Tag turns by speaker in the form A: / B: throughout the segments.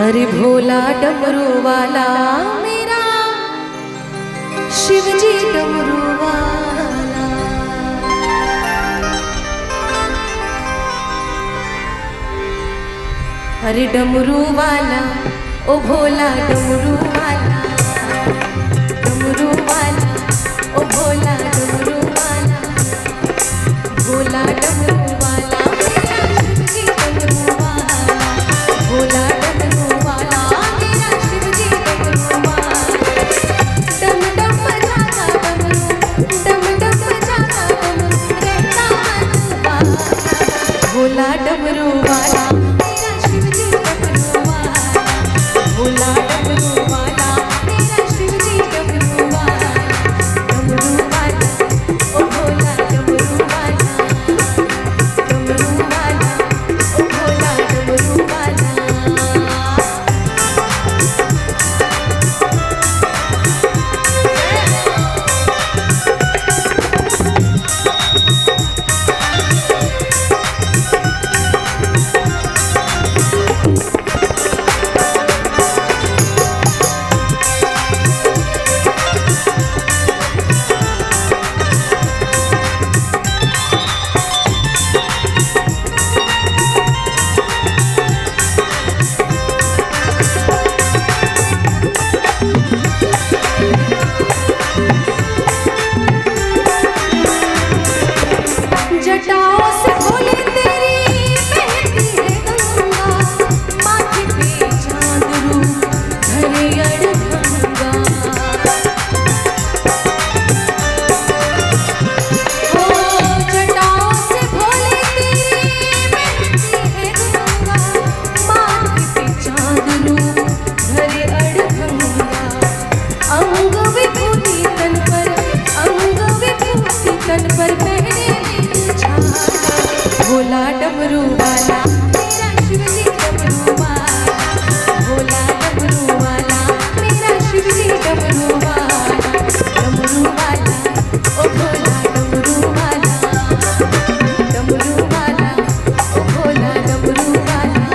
A: अरे भोला डमरू वाला मेरा शिव जी डमरू वाला। अरे डमरू वाला ओ भोला डमरू वाला, डमरू वाला ओ भोला डमरू वाला, भोला डमरू वाला मेरा शिव जी डमरू वाला, भोला डमरू वाला मेरा शिव जी डमरू वाला। डम डम बजाता डमरू, डम डम बजाता डमरू, रहता मन वाला। भोला डमरू वाला मेरा शिव जी डमरू वाला, भोला डमरू वाला मेरा शिव जी डमरू वाला। डमरू वाला ओ भोला डमरू वाला, डमरू वाला ओ भोला डमरू वाला। जटाओं से भोले तेरी बहती है गंगा, माथे पे चांद रूप धरे अड़भंगा। ओ जटाओं से भोले तेरी बहती है गंगा, माथे पे चांद रूप धरे अड़भंगा। अंग विभूति तन पर, अंग विभूति तन पर पहने भोला डमरू वाला मेरा शिव जी डमरू वाला, भोला डमरू वाला मेरा शिव जी डमरू वाला। डमरू वाला ओ भोला डमरू वाला, डमरू वाला ओ भोला डमरू वाला।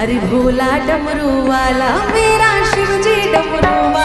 A: अरे भोला डमरू वाला मेरा शिव जी डमरू वाला।